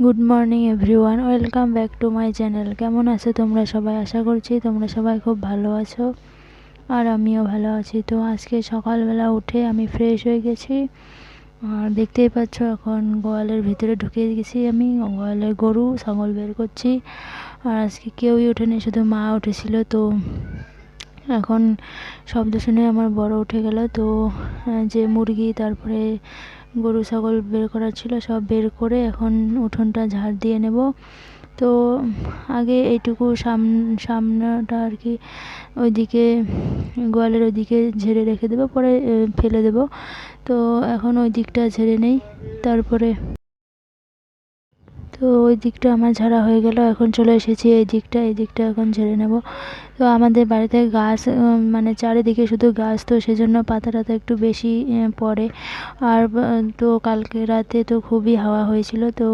Good morning everyone, welcome back to my channel. কেমন আছো তোমরা সবাই? আশা করছি তোমরা সবাই খুব ভালো আছো, আর আমিও ভালো আছি। তো আজকে সকালবেলা উঠে আমি ফ্রেশ হয়ে গেছি, আর দেখতেই পাচ্ছ এখন গোয়ালের ভিতরে ঢুকে গেছি। আমি গোয়ালের গরু ছাগল বের করছি, আর আজকে কেউই ওঠেনি, শুধু মা উঠেছিল। তো এখন শব্দ শুনে আমার বড় উঠে গেল। তো যে মুরগি তারপরে গরু ছাগল বের করার ছিল সব বের করে এখন উঠোনটা ঝাড় দিয়ে নেব। তো আগে এইটুকু সামনাটা আর কি ওইদিকে গোয়ালের ওইদিকে ঝেড়ে রেখে দেবো, পরে ফেলে দেব। তো এখন ওই দিকটা ঝেড়ে নেই, তারপরে তো ওই দিকটা আমার ঝাড়া হয়ে গেল। এখন চলে এসেছি এই দিকটা এখন ঝেড়ে নেব। তো আমাদের বাড়িতে গাছ মানে চারিদিকে শুধু গাছ, তো সেজন্য পাতা টাতা একটু বেশি পড়ে। আর তো কালকে রাতে তো খুবই হাওয়া হয়েছিল, তো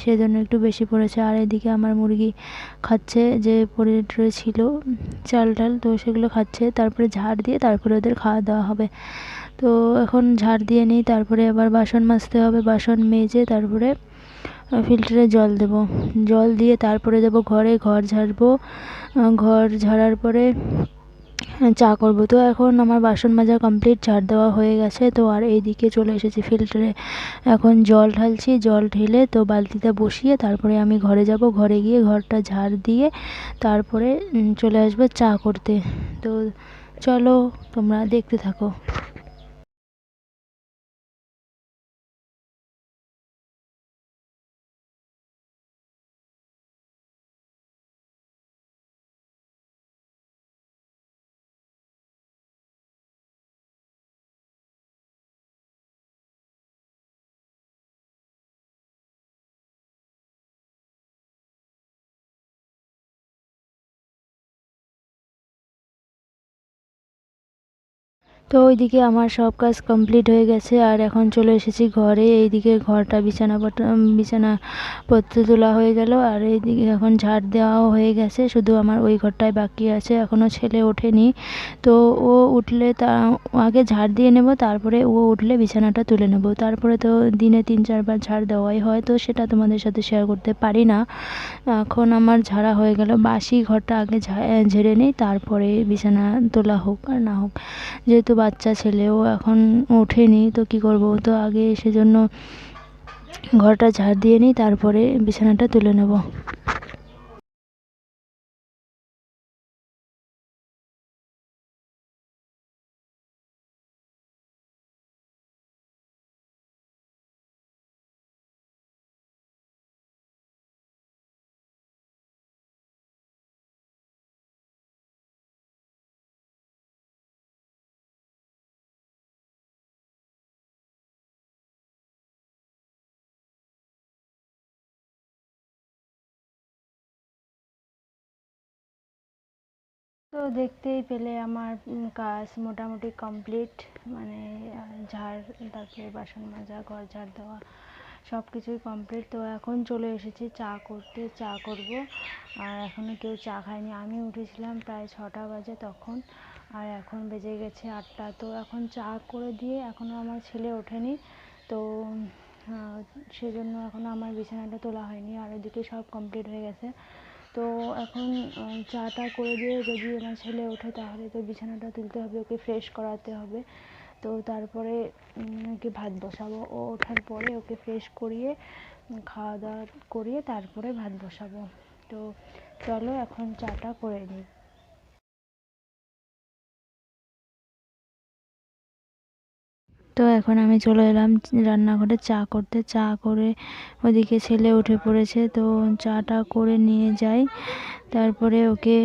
সেজন্য একটু বেশি পড়েছে। আর এদিকে আমার মুরগি খাচ্ছে, যে পড়ে টড়ে ছিল চাল টাল, তো সেগুলো খাচ্ছে। তারপরে ঝাড় দিয়ে তারপরে ওদের খাওয়া দাওয়া হবে। তো এখন ঝাড় দিয়ে নিই, তারপরে আবার বাসন মাজতে হবে। বাসন মেজে তারপরে ফিল্টারে জল দেব। জল দিয়ে তারপরে যাব ঘরে, ঘর ঝাড়বো। ঘর ঝাড়ার পরে চা করব। তো এখন আমার বাসন মাজা কমপ্লিট, ঝাড় দেওয়া হয়ে গেছে। তো আর এইদিকে চলে এসেছি ফিল্টারে, এখন জল ঢালছি। জল ঢেলে তো বালতিটা বসিয়ে তারপরে আমি ঘরে যাব। ঘরে গিয়ে ঘরটা ঝাড় দিয়ে তারপরে চলে আসবো চা করতে। তো চলো তোমরা দেখতে থাকো। তো ওইদিকে আমার সব কাজ কমপ্লিট হয়ে গেছে, আর এখন চলে এসেছি ঘরে। এইদিকে ঘরটা বিছানাপত্র তোলা হয়ে গেল, আর এইদিকে এখন ঝাড় দেওয়াও হয়ে গেছে। শুধু আমার ওই ঘরটাই বাকি আছে, এখনও ছেলে ওঠেনি। তো ও উঠলে আগে ঝাড় দিয়ে নেব, তারপরে ও উঠলে বিছানাটা তুলে নেব। তারপরে তো দিনে 3-4 বার ঝাড় দেওয়াই হয়, তো সেটা তোমাদের সাথে শেয়ার করতে পারি না। এখন আমার ঝাড়া হয়ে গেল, বাসি ঘরটা আগে ঝেড়ে নিই, তারপরে বিছানা তোলা হোক আর না হোক। যেহেতু বাচ্চা ছেলেও এখন ওঠেনি, তো কি করব, তো আগে সেজন্য ঘরটা ঝাড় দিয়ে নিই, তারপরে বিছানাটা তুলে নেব। তো দেখতেই পেলে আমার কাজ মোটামুটি কমপ্লিট, মানে ঝাড়, তারপরে বাসন মাজা, ঘর ঝাড় দেওয়া, সব কিছুই কমপ্লিট। তো এখন চলে এসেছি চা করতে, চা করব। আর এখনও কেউ চা খায়নি। আমি উঠেছিলাম প্রায় 6টা বাজে তখন, আর এখন বেজে গেছে 8টা। তো এখন চা করে দিয়ে এখনও আমার ছেলে ওঠেনি, তো সেজন্য এখনও আমার বিছানাটা তোলা হয়নি। আর ওদিকে সব কমপ্লিট হয়ে গেছে। তো এখন চাটা করে দিয়ে যদি আমার ছেলে ওঠে তাহলে তো বিছানাটা তুলতে হবে, ওকে ফ্রেশ করাতে হবে। তো তারপরে ওকে ভাত বসাবো। ও ওঠার পরে ওকে ফ্রেশ করিয়ে খাওয়া দাওয়া করিয়ে তারপরে ভাত বসাবো। তো চলো এখন চাটা করে নিই। তো এখন আমি চলে এলাম রান্নাঘরে চা করতে। চা করে ওদিকে ছেলে উঠে পড়েছে, তো চাটা করে নিয়ে যাই, তারপরে ওকে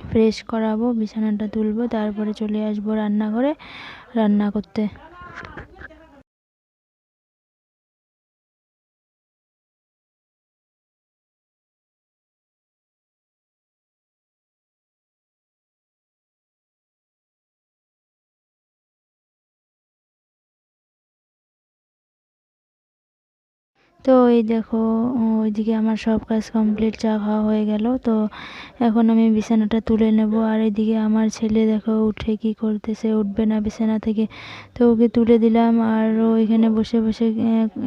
ফ্রেশ করাবো, বিছানাটা তুলবো, তারপরে চলে আসবো রান্নাঘরে রান্না করতে। তো এই দেখো ওইদিকে আমার সব কাজ কমপ্লিট, চা খাওয়া হয়ে গেল। তো এখন আমি বিছানাটা তুলে নেব। আর এদিকে আমার ছেলে দেখো উঠে কি করতেছে, উঠবে না বিছানা থেকে। তো ওকে তুলে দিলাম আর ও এখানে বসে বসে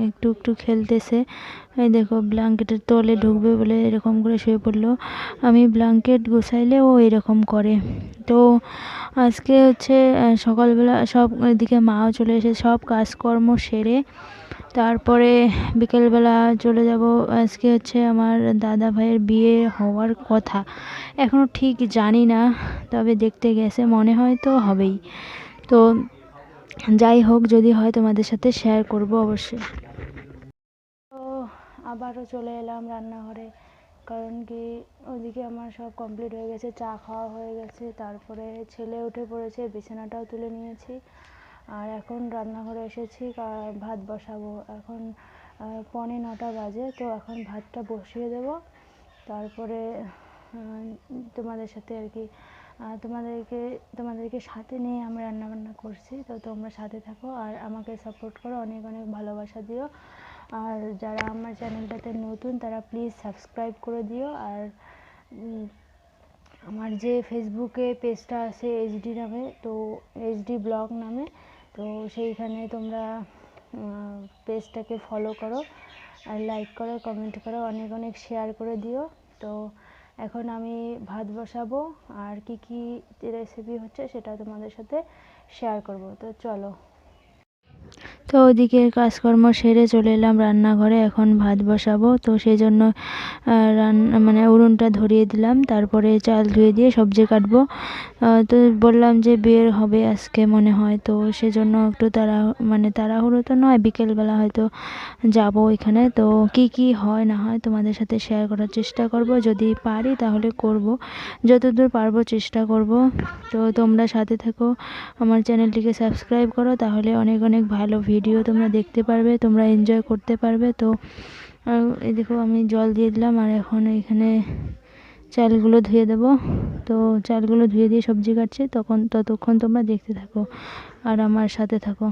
একটু একটু খেলতেছে। এই দেখো ব্ল্যাঙ্কেটের তলে ঢুকবে বলে এরকম করে শুয়ে পড়লো। আমি ব্ল্যাঙ্কেট গোছাইলে ও এরকম করে। তো আজকে হচ্ছে সকালবেলা সব এদিকে মাও চলে এসে সব কাজকর্ম সেরে তারপরে বিকেলবেলা চলে যাব। আজকে হচ্ছে আমার দাদা ভাইয়ের বিয়ে হওয়ার কথা, এখনও ঠিক জানি না, তবে দেখতে গেছে মনে হয় তো হবেই। তো যাই হোক, যদি হয় তোমাদের সাথে শেয়ার করব অবশ্যই। তো আবারও চলে এলাম রান্নাঘরে, কারণ কি ওদিকে আমার সব কমপ্লিট হয়ে গেছে, চা খাওয়া হয়ে গেছে, তারপরে ছেলে উঠে পড়েছে, বিছানাটাও তুলে নিয়েছি। আর এখন রান্নাঘরে এসেছি, ভাত বসাবো। এখন 9:45 বাজে। তো এখন ভাতটা বসিয়ে দেব। তারপরে তোমাদের সাথে আর কি তোমাদেরকে সাথে নিয়ে আমি রান্নাবান্না করছি। তো তোমরা সাথে থাকো আর আমাকে সাপোর্ট করো, অনেক অনেক ভালোবাসা দিও। আর যারা আমার চ্যানেলটাতে নতুন তারা প্লিজ সাবস্ক্রাইব করে দিও। আর আমার যে ফেসবুকে পেজটা আছে এইচডি নামে, তো এইচডি ব্লগ নামে, তো সেইখানে তোমরা পেজটাকে ফলো করো আর লাইক করো, কমেন্ট করো, অনেক অনেক শেয়ার করে দিও। তো এখন আমি ভাত বসাবো আর কি কি রেসিপি হচ্ছে সেটা তোমাদের সাথে শেয়ার করব। তো চলো। তো ওদিকে কাজকর্ম সেরে চলে এলাম রান্নাঘরে, এখন ভাত বসাবো। তো সেই জন্য মানে উনুনটা ধরিয়ে দিলাম, তারপরে চাল ধুয়ে দিয়ে সবজি কাটবো। তো বললাম যে বের হবে আজকে মনে হয়, তো সেজন্য একটু তাড়াহুড়ো তো নয়, বিকেলবেলা হয়তো যাব এখানে। তো কি কি হয় না হয় তোমাদের সাথে শেয়ার করার চেষ্টা করব, যদি পারি তাহলে করব, যতদূর পারবো চেষ্টা করব। তো তোমরা সাথে থেকো, আমার চ্যানেলটিকে সাবস্ক্রাইব করো, তাহলে অনেক অনেক ভালো ভিডিও তোমরা দেখতে পারবে, তোমরা এনজয় করতে পারবে। তো এই দেখো আমি জল দিয়ে দিলাম আর এখন এখানে চালগুলো ধুয়ে দেব। তো চালগুলো ধুয়ে দিয়ে সবজি কাটছি, ততক্ষণ তোমরা দেখতে থাকো আর আমার সাথে থাকো।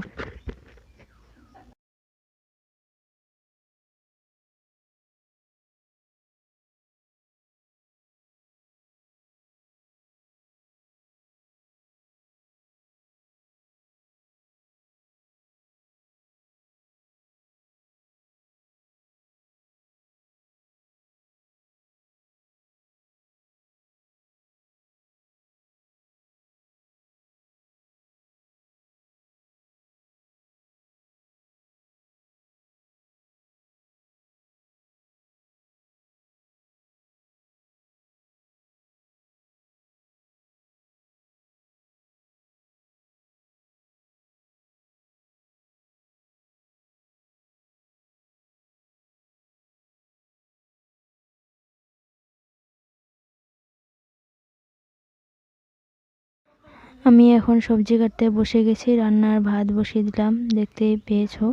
আমি এখন সবজি কাটতে বসে গেছি, রান্নার ভাত বসিয়ে দিলাম, দেখতেই পেয়েছো।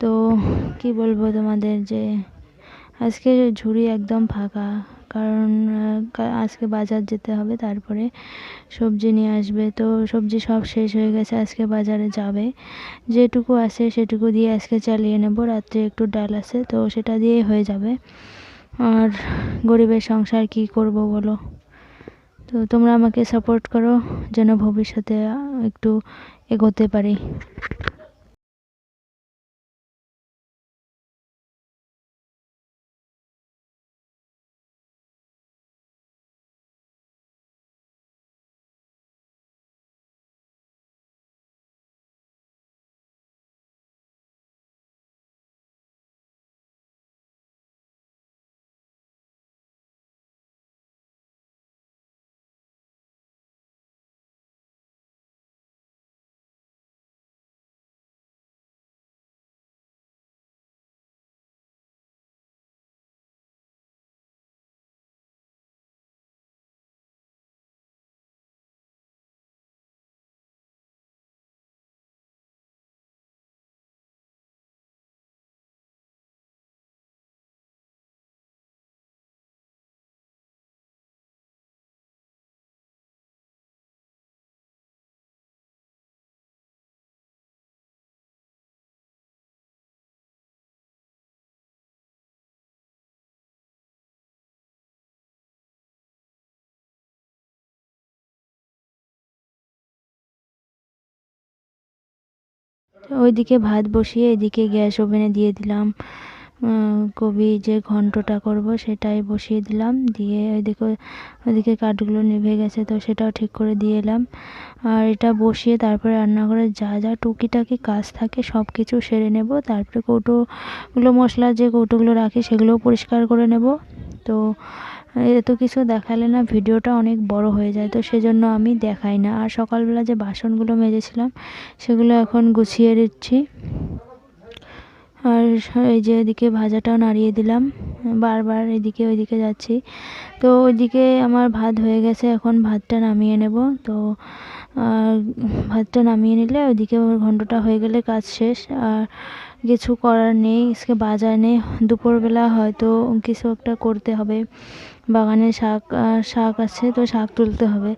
তো কি বলবো তোমাদের, যে আজকে ঝুড়ি একদম ফাঁকা, কারণ আজকে বাজার যেতে হবে, তারপরে সবজি নিয়ে আসবে। তো সবজি সব শেষ হয়ে গেছে, আজকে বাজারে যাবে, যেটুকু আছে সেটুকু দিয়ে আজকে চালিয়ে নেব। রাত্রে একটু ডাল আছে, তো সেটা দিয়েই হয়ে যাবে। আর গরিবের সংসার কি করব বলো। তো তোমরা আমাকে সাপোর্ট করো যেন ভবিষ্যতে একটু এগোতে পারি। ওইদিকে ভাত বসিয়ে এদিকে গ্যাস ওভেনে দিয়ে দিলাম কবি যে ঘন্টটা করব সেটাই বসিয়ে দিলাম, দিয়ে ওইদিকে কাঠগুলো নিভে গেছে তো সেটাও ঠিক করে দিয়ে এলাম। আর এটা বসিয়ে তারপরে রান্নাঘরে যা যা টুকিটাকি কাজ থাকে সব কিছু সেরে নেব। তারপরে কৌটোগুলো মশলার যে কৌটোগুলো রাখি সেগুলোও পরিষ্কার করে নেব। তো এত কিছু দেখালে না ভিডিওটা অনেক বড় হয়ে যায়, তো সেজন্য আমি দেখাই না। আর সকালবেলা যে বাসনগুলো মেজেছিলাম সেগুলো এখন গুছিয়ে দিচ্ছি। আর এই যে এদিকে ভাজাটাও নাড়িয়ে দিলাম, বারবার এদিকে ওইদিকে যাচ্ছি। তো ওইদিকে আমার ভাত হয়ে গেছে, এখন ভাতটা নামিয়ে নেব। তো ভাতটা নামিয়ে নিলে ওইদিকে ওর ঘন্টটা হয়ে গেলে কাজ শেষ। আর কিছু করার নেই, আজকে বাজার নেই। দুপুরবেলা হয়তো কিছু একটা করতে হবে, বাগানে শাক আছে তো শাক তুলতে হবে।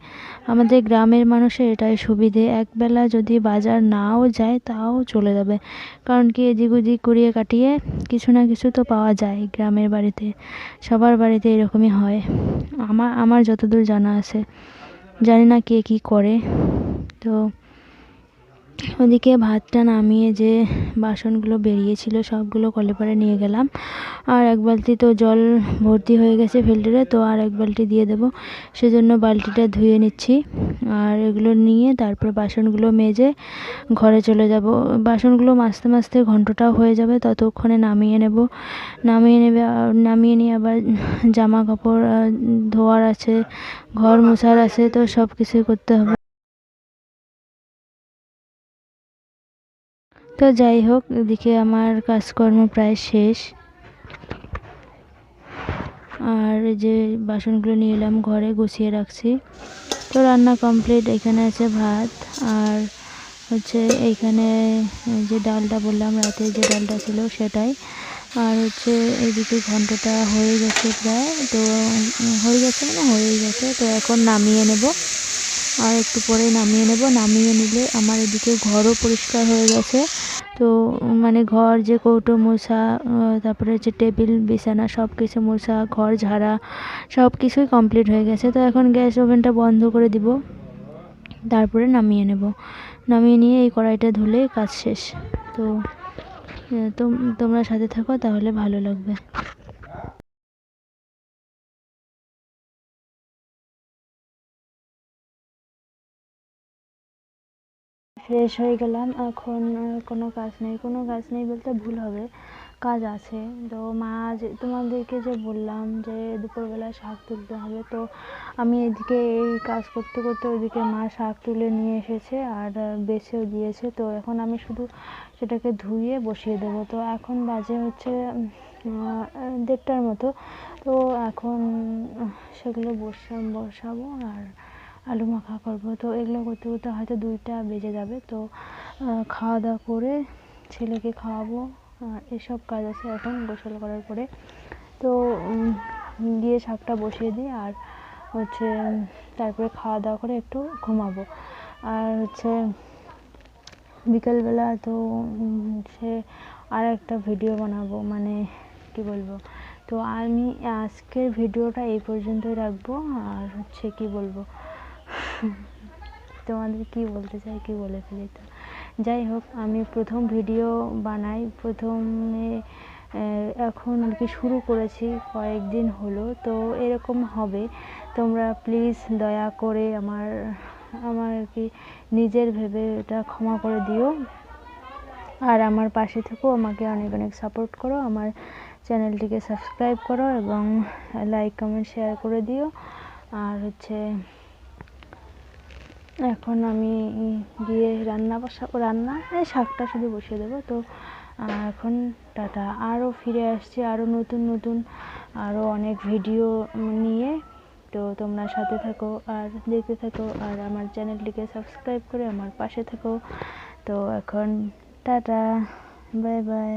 আমাদের গ্রামের মানুষের এটাই সুবিধে, একবেলা যদি বাজার নাও যায় তাও চলে যাবে, কারণ কি এদিক ওদিক করিয়ে কাটিয়ে কিছু না কিছু তো পাওয়া যায়। গ্রামের বাড়িতে সবার বাড়িতে এরকমই হয়, আমার যতদূর জানা আছে, জানি না কে কী করে। তো ওদিকে ভাতটা নামিয়ে যে বাসনগুলো বেরিয়েছিল সবগুলো কলে নিয়ে গেলাম। আর এক বালতি তো জল ভর্তি হয়ে গেছে ফিল্টারে, তো আর এক বালতি দিয়ে দেবো, সেজন্য বালতিটা ধুয়ে নিচ্ছি। আর এগুলো নিয়ে তারপর বাসনগুলো মেজে ঘরে চলে যাব। বাসনগুলো মাজতে মাজতে ঘন্টাটাও হয়ে যাবে, ততক্ষণে নামিয়ে নিয়ে আবার জামা কাপড় ধোয়ার আছে, ঘর মোছার আছে, তো সব কিছুই করতে হবে। তো যাই হোক, এদিকে আমার কাজকর্ম প্রায় শেষ। আর যে বাসনগুলো নিয়ে এলাম ঘরে গুছিয়ে রাখছি। তো রান্না কমপ্লিট। এখানে আছে ভাত, আর হচ্ছে এইখানে যে ডালটা বললাম রাতে যে ডালটা ছিল সেটাই। আর হচ্ছে এইদিকে ঘন্টটা হয়ে গেছে প্রায়, তো হয়ে গেছে মানে হয়েই গেছে। তো এখন নামিয়ে নেব, আর একটু পরে নামিয়ে নেব। নামিয়ে নিলে আমার এদিকে ঘরও পরিষ্কার হয়ে গেছে। তো মানে ঘর যে কৌটো মোছা, তারপরে হচ্ছে টেবিল বিছানা সব কিছু মোছা, ঘর ঝাড়া সব কিছুই কমপ্লিট হয়ে গেছে। তো এখন গ্যাস ওভেনটা বন্ধ করে দিব, তারপরে নামিয়ে নেব। নামিয়ে নিয়ে এই কড়াইটা ধুলে কাজ শেষ। তো তোমরা সাথে থাকো, তাহলে ভালো লাগবে। ফ্রেশ হয়ে গেলাম, এখন কোনো কাজ নেই বলতে ভুল হবে, কাজ আছে। তো তোমাদেরকে যে বললাম যে দুপুরবেলা শাক তুলতে হবে, তো আমি এদিকে এই কাজ করতে করতে ওইদিকে মা শাক তুলে নিয়ে এসেছে আর বেছেও দিয়েছে। তো এখন আমি শুধু সেটাকে ধুয়ে বসিয়ে দেবো। তো এখন বাজে হচ্ছে 1:30টার মতো। তো এখন সেগুলো বসাবো আর আলু মাখা করব। তো এগুলো করতে করতে হয়তো 2টা বেজে যাবে। তো খাওয়া দাওয়া করে ছেলেকে খাওয়াবো, এসব কাজ আছে এখন গোসল করার পরে। তো দিয়ে শাকটা বসিয়ে দিই, আর হচ্ছে তারপরে খাওয়া দাওয়া করে একটু ঘুমাবো। আর হচ্ছে বিকেলবেলা তো সে আর একটা ভিডিও বানাবো, মানে কি বলবো। তো আমি আজকের ভিডিওটা এই পর্যন্তই রাখবো। আর হচ্ছে কি বলবো, তোমাদের কি বলতে চাই কি বলে ফেলি। তো যাই হোক, আমি প্রথম ভিডিও বানাই, প্রথমে এখন আর কি শুরু করেছি, কয়েকদিন হলো। তো এরকম হবে, তোমরা প্লিজ দয়া করে আমার আর কি নিজের ভেবে এটা ক্ষমা করে দিও। আর আমার পাশে থেকেও আমাকে অনেক অনেক সাপোর্ট করো, আমার চ্যানেলটিকে সাবস্ক্রাইব করো এবং লাইক কমেন্ট শেয়ার করে দিও। আর হচ্ছে এখন আমি গিয়ে শাকটা শুধু বসিয়ে দেবো। তো এখন টাটা, আরও ফিরে আসছি আরও নতুন আরও অনেক ভিডিও নিয়ে। তো তোমরা সাথে থাকো আর দেখতে থাকো, আর আমার চ্যানেলটিকে সাবস্ক্রাইব করে আমার পাশে থাকো। তো এখন টাটা, বাই বাই।